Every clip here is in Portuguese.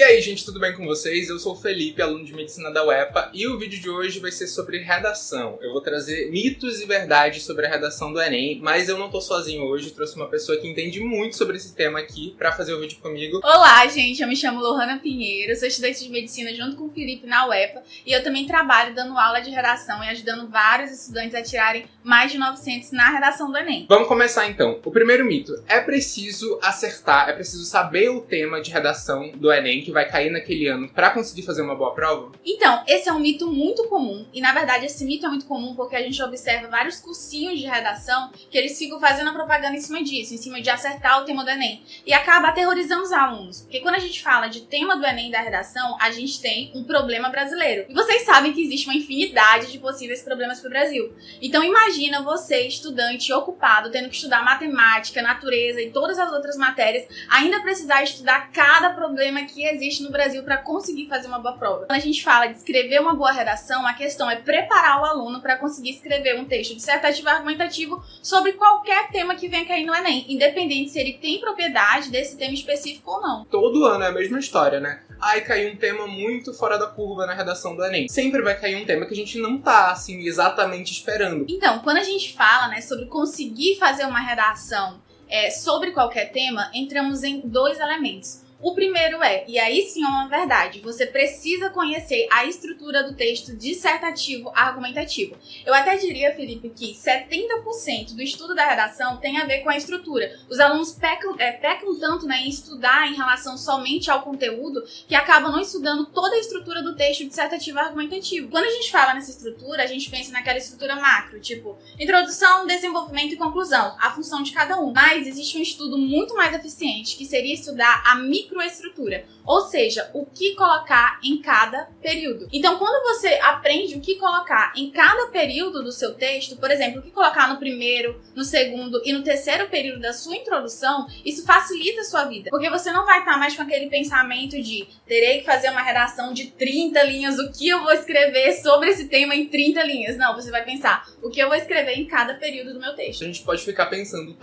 E aí, gente, tudo bem com vocês? Eu sou o Felipe, aluno de Medicina da UEPA, e o vídeo de hoje vai ser sobre redação. Eu vou trazer mitos e verdades sobre a redação do Enem, mas eu não tô sozinho hoje, eu trouxe uma pessoa que entende muito sobre esse tema aqui pra fazer o vídeo comigo. Olá, gente, eu me chamo Lohana Pinheiro, sou estudante de Medicina junto com o Felipe na UEPA, e eu também trabalho dando aula de redação e ajudando vários estudantes a tirarem mais de 900 na redação do Enem. Vamos começar então. O primeiro mito: é preciso acertar, é preciso saber o tema de redação do Enem que vai cair naquele ano pra conseguir fazer uma boa prova? Então, esse é um mito muito comum, e na verdade esse mito é muito comum porque a gente observa vários cursinhos de redação que eles ficam fazendo a propaganda em cima disso, em cima de acertar o tema do Enem, e acaba aterrorizando os alunos, porque quando a gente fala de tema do Enem e da redação, a gente tem um problema brasileiro. E vocês sabem que existe uma infinidade de possíveis problemas pro Brasil. Então imagina você, estudante ocupado, tendo que estudar matemática, natureza e todas as outras matérias, ainda precisar estudar cada problema que existe no Brasil para conseguir fazer uma boa prova. Quando a gente fala de escrever uma boa redação, a questão é preparar o aluno para conseguir escrever um texto dissertativo e argumentativo sobre qualquer tema que venha cair no Enem, independente se ele tem propriedade desse tema específico ou não. Todo ano é a mesma história, né? Ai, caiu um tema muito fora da curva na redação do Enem. Sempre vai cair um tema que a gente não tá, assim, exatamente esperando. Então, quando a gente fala, né, sobre conseguir fazer uma redação sobre qualquer tema, entramos em dois elementos. O primeiro e aí sim é uma verdade, você precisa conhecer a estrutura do texto dissertativo argumentativo. Eu até diria, Felipe, que 70% do estudo da redação tem a ver com a estrutura. Os alunos pecam tanto, né, em estudar em relação somente ao conteúdo, que acabam não estudando toda a estrutura do texto dissertativo argumentativo. Quando a gente fala nessa estrutura, a gente pensa naquela estrutura macro, tipo introdução, desenvolvimento e conclusão, a função de cada um. Mas existe um estudo muito mais eficiente, que seria estudar a microestrutura, ou seja, o que colocar em cada período. Então, quando você aprende o que colocar em cada período do seu texto, por exemplo, o que colocar no primeiro, no segundo e no terceiro período da sua introdução, isso facilita a sua vida, porque você não vai estar mais com aquele pensamento de terei que fazer uma redação de 30 linhas, o que eu vou escrever sobre esse tema em 30 linhas. Não, você vai pensar o que eu vou escrever em cada período do meu texto. A gente pode ficar pensando,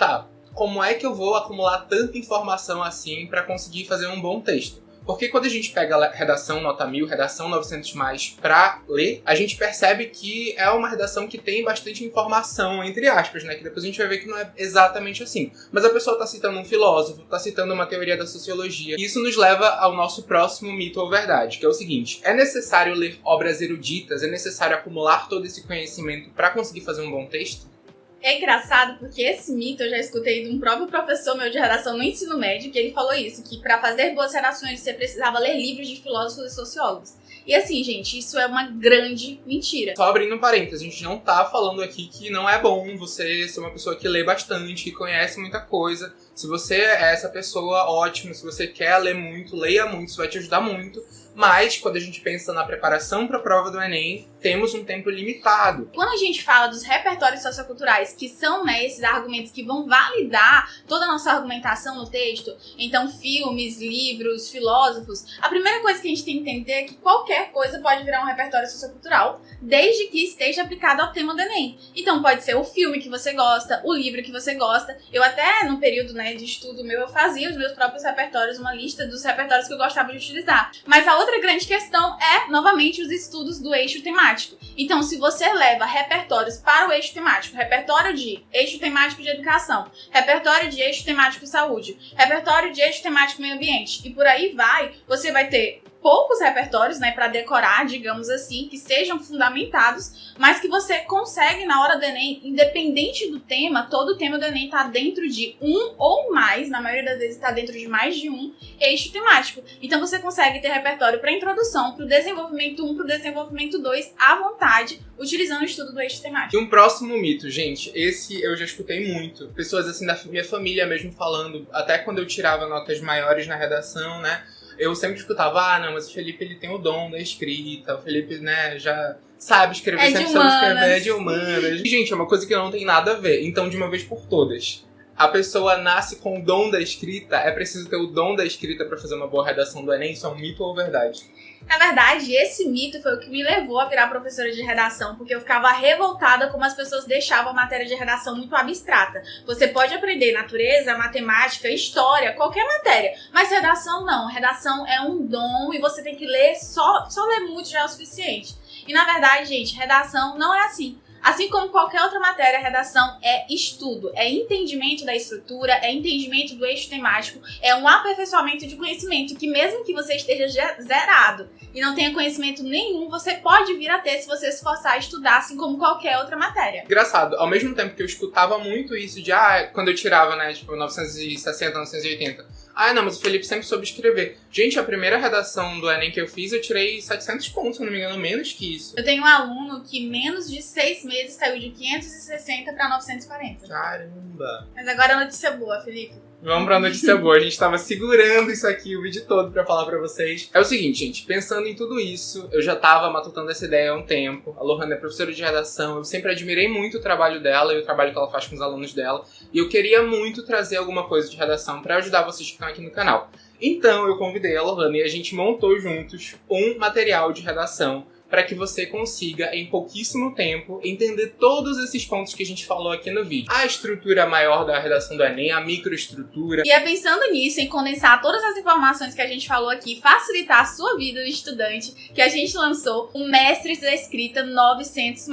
como é que eu vou acumular tanta informação assim para conseguir fazer um bom texto? Porque quando a gente pega a redação nota 1000, redação 900+, pra ler, a gente percebe que é uma redação que tem bastante informação, entre aspas, né? Que depois a gente vai ver que não é exatamente assim. Mas a pessoa tá citando um filósofo, tá citando uma teoria da sociologia. E isso nos leva ao nosso próximo mito ou verdade, que é o seguinte: é necessário ler obras eruditas? É necessário acumular todo esse conhecimento para conseguir fazer um bom texto? É engraçado porque esse mito eu já escutei de um próprio professor meu de redação no ensino médio, que ele falou isso, que para fazer boas redações você precisava ler livros de filósofos e sociólogos. E assim, gente, isso é uma grande mentira. Só abrindo um parênteses, a gente não tá falando aqui que não é bom você ser uma pessoa que lê bastante, que conhece muita coisa. Se você é essa pessoa, ótimo. Se você quer ler muito, leia muito, isso vai te ajudar muito. Mas, quando a gente pensa na preparação para a prova do Enem, temos um tempo limitado. Quando a gente fala dos repertórios socioculturais, que são, né, esses argumentos que vão validar toda a nossa argumentação no texto, então filmes, livros, filósofos, a primeira coisa que a gente tem que entender é que qualquer coisa pode virar um repertório sociocultural, desde que esteja aplicado ao tema do Enem. Então pode ser o filme que você gosta, o livro que você gosta. Eu até, no período, né, de estudo meu, eu fazia os meus próprios repertórios, uma lista dos repertórios que eu gostava de utilizar. Mas a outra grande questão é, novamente, os estudos do eixo temático. Então, se você leva repertórios para o eixo temático, repertório de eixo temático de educação, repertório de eixo temático de saúde, repertório de eixo temático meio ambiente, e por aí vai, você vai ter poucos repertórios, né, para decorar, digamos assim, que sejam fundamentados, mas que você consegue na hora do Enem, independente do tema, todo o tema do Enem está dentro de um ou mais, na maioria das vezes está dentro de mais de um eixo temático. Então você consegue ter repertório para introdução, para o desenvolvimento 1, para o desenvolvimento 2, à vontade, utilizando o estudo do eixo temático. E um próximo mito, gente, esse eu já escutei muito. Pessoas assim da minha família mesmo falando, até quando eu tirava notas maiores na redação, né? Eu sempre escutava, não, mas o Felipe, ele tem o dom da escrita, o Felipe, né, já sabe escrever, sempre sabe escrever, é de humanas. E, gente, é uma coisa que não tem nada a ver. Então, de uma vez por todas, a pessoa nasce com o dom da escrita? É preciso ter o dom da escrita para fazer uma boa redação do Enem? Isso é um mito ou verdade? Na verdade, esse mito foi o que me levou a virar professora de redação, porque eu ficava revoltada como as pessoas deixavam a matéria de redação muito abstrata. Você pode aprender natureza, matemática, história, qualquer matéria, mas redação não. Redação é um dom e você tem que ler, só ler muito já é o suficiente. E na verdade, gente, redação não é assim. Assim como qualquer outra matéria, redação é estudo, é entendimento da estrutura, é entendimento do eixo temático, é um aperfeiçoamento de conhecimento que mesmo que você esteja zerado e não tenha conhecimento nenhum, você pode vir a ter se você se esforçar a estudar, assim como qualquer outra matéria. Engraçado, ao mesmo tempo que eu escutava muito isso de, quando eu tirava, né, tipo, 960, 980... não, mas o Felipe sempre soube escrever. Gente, a primeira redação do Enem que eu fiz, eu tirei 700 pontos, se não me engano, menos que isso. Eu tenho um aluno que menos de 6 meses saiu de 560 para 940. Caramba! Mas agora a notícia boa, Felipe. Vamos pra notícia boa. A gente tava segurando isso aqui o vídeo todo pra falar pra vocês. É o seguinte, gente. Pensando em tudo isso, eu já tava matutando essa ideia há um tempo. A Lohana é professora de redação. Eu sempre admirei muito o trabalho dela e o trabalho que ela faz com os alunos dela. E eu queria muito trazer alguma coisa de redação pra ajudar vocês que estão aqui no canal. Então eu convidei a Lohana e a gente montou juntos um material de redação para que você consiga, em pouquíssimo tempo, entender todos esses pontos que a gente falou aqui no vídeo. A estrutura maior da redação do Enem, a microestrutura. E é pensando nisso, em condensar todas as informações que a gente falou aqui, facilitar a sua vida de estudante, que a gente lançou o Mestres da Escrita 900+.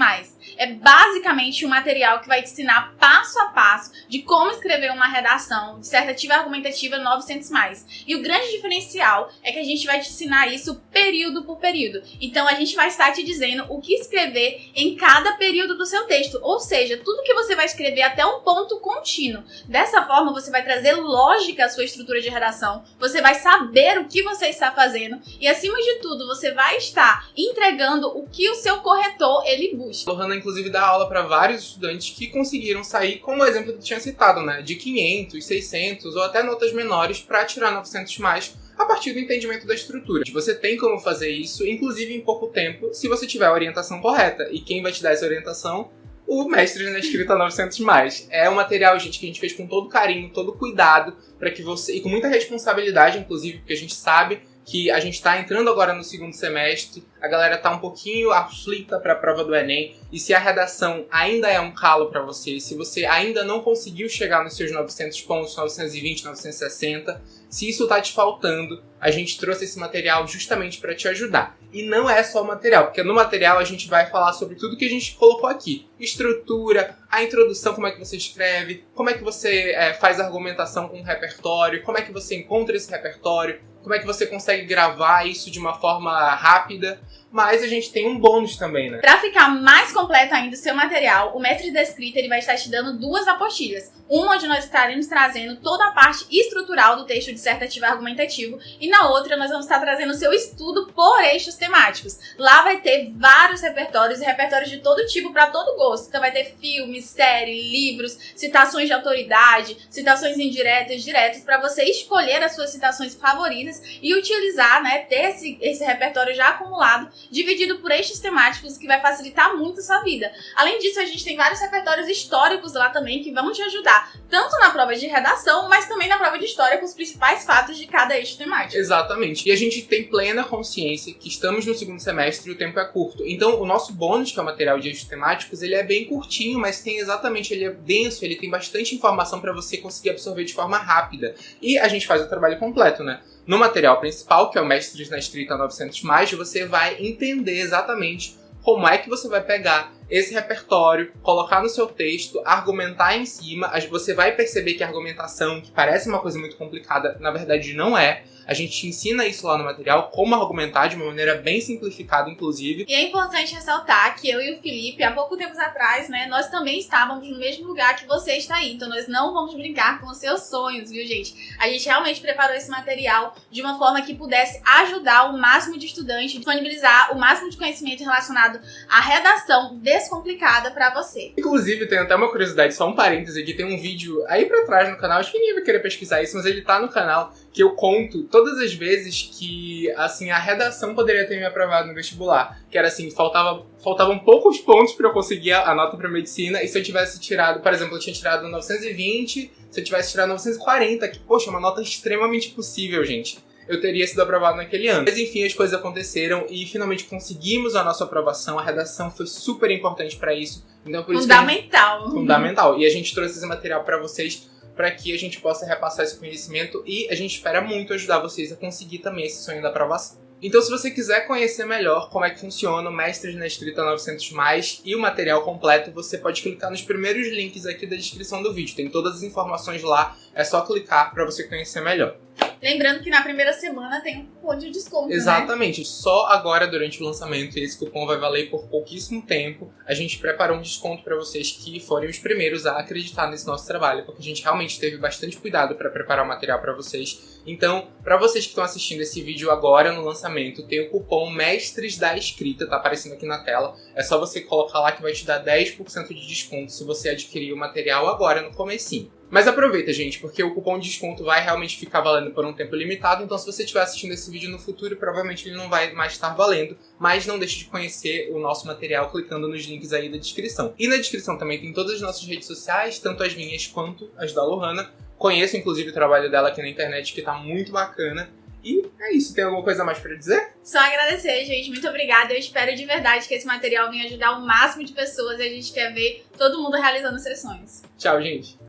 É basicamente um material que vai te ensinar passo a passo de como escrever uma redação dissertativa argumentativa 900+. E o grande diferencial é que a gente vai te ensinar isso período por período. Então a gente vai estar te dizendo o que escrever em cada período do seu texto, ou seja, tudo que você vai escrever até um ponto contínuo. Dessa forma você vai trazer lógica à sua estrutura de redação, você vai saber o que você está fazendo e, acima de tudo, você vai estar entregando o que o seu corretor ele busca. Lohana, inclusive, dá aula para vários estudantes que conseguiram sair, como o exemplo que tu tinha citado, né, de 500, 600 ou até notas menores para tirar 900+, a partir do entendimento da estrutura. Você tem como fazer isso, inclusive em pouco tempo, se você tiver a orientação correta. E quem vai te dar essa orientação? O Mestres na Escrita 900+. É um material, gente, que a gente fez com todo carinho, todo cuidado, para que você, e com muita responsabilidade, inclusive, porque a gente sabe que a gente tá entrando agora no segundo semestre, a galera tá um pouquinho aflita para a prova do Enem, e se a redação ainda é um calo para você, se você ainda não conseguiu chegar nos seus 900 pontos, 920, 960, se isso tá te faltando, a gente trouxe esse material justamente para te ajudar. E não é só o material, porque no material a gente vai falar sobre tudo que a gente colocou aqui. Estrutura, a introdução, como é que você escreve, como é que você faz argumentação com o repertório, como é que você encontra esse repertório, como é que você consegue gravar isso de uma forma rápida. Mas a gente tem um bônus também, né? Para ficar mais completo ainda o seu material, o Mestre da Escrita ele vai estar te dando 2 apostilas. Uma onde nós estaremos trazendo toda a parte estrutural do texto dissertativo argumentativo e na outra nós vamos estar trazendo o seu estudo por eixos temáticos. Lá vai ter vários repertórios e repertórios de todo tipo para todo gosto. Então vai ter filmes, séries, livros, citações de autoridade, citações indiretas, diretas, para você escolher as suas citações favoritas e utilizar, né, ter esse repertório já acumulado, dividido por eixos temáticos, que vai facilitar muito a sua vida. Além disso, a gente tem vários repertórios históricos lá também que vão te ajudar, tanto na prova de redação, mas também na prova de história, com os principais fatos de cada eixo temático. Exatamente. E a gente tem plena consciência que estamos no segundo semestre e o tempo é curto. Então, o nosso bônus, que é o material de eixos temáticos, ele é bem curtinho, mas ele é denso, ele tem bastante informação para você conseguir absorver de forma rápida. E a gente faz o trabalho completo, né? No material principal, que é o Mestres na Escrita 900+, você vai entender exatamente como é que você vai pegar esse repertório, colocar no seu texto, argumentar em cima. Você vai perceber que a argumentação, que parece uma coisa muito complicada, na verdade não é. A gente ensina isso lá no material, como argumentar de uma maneira bem simplificada, inclusive. E é importante ressaltar que eu e o Felipe, há pouco tempo atrás, né, nós também estávamos no mesmo lugar que você está aí. Então nós não vamos brincar com os seus sonhos, viu, gente? A gente realmente preparou esse material de uma forma que pudesse ajudar o máximo de estudantes, disponibilizar o máximo de conhecimento relacionado à redação de descomplicada pra você. Inclusive, tem até uma curiosidade, só um parêntese aqui, tem um vídeo aí pra trás no canal, acho que ninguém vai querer pesquisar isso, mas ele tá no canal, que eu conto todas as vezes que, assim, a redação poderia ter me aprovado no vestibular. Que era assim, faltavam poucos pontos pra eu conseguir a nota pra medicina, e se eu tivesse tirado, por exemplo, eu tinha tirado 920, se eu tivesse tirado 940, que, poxa, é uma nota extremamente possível, gente, eu teria sido aprovado naquele ano. Mas enfim, as coisas aconteceram e finalmente conseguimos a nossa aprovação. A redação foi super importante pra isso. Então, por isso Fundamental. Fundamental. E a gente trouxe esse material pra vocês, para que a gente possa repassar esse conhecimento e a gente espera muito ajudar vocês a conseguir também esse sonho da aprovação. Então, se você quiser conhecer melhor como é que funciona o Mestres na Escrita 900+, e o material completo, você pode clicar nos primeiros links aqui da descrição do vídeo. Tem todas as informações lá, é só clicar para você conhecer melhor. Lembrando que na primeira semana tem um cupom de desconto, Exatamente, né? Só agora durante o lançamento, e esse cupom vai valer por pouquíssimo tempo, a gente preparou um desconto para vocês que forem os primeiros a acreditar nesse nosso trabalho, porque a gente realmente teve bastante cuidado para preparar o material para vocês. Então, para vocês que estão assistindo esse vídeo agora no lançamento, tem o cupom Mestres da Escrita, tá aparecendo aqui na tela. É só você colocar lá que vai te dar 10% de desconto se você adquirir o material agora no comecinho. Mas aproveita, gente, porque o cupom de desconto vai realmente ficar valendo por um tempo limitado, então se você estiver assistindo esse vídeo no futuro, provavelmente ele não vai mais estar valendo, mas não deixe de conhecer o nosso material clicando nos links aí da descrição. E na descrição também tem todas as nossas redes sociais, tanto as minhas quanto as da Lohana. Conheço, inclusive, o trabalho dela aqui na internet, que tá muito bacana. E é isso, tem alguma coisa mais pra dizer? Só agradecer, gente. Muito obrigada. Eu espero de verdade que esse material venha ajudar o máximo de pessoas e a gente quer ver todo mundo realizando seus sonhos. Tchau, gente.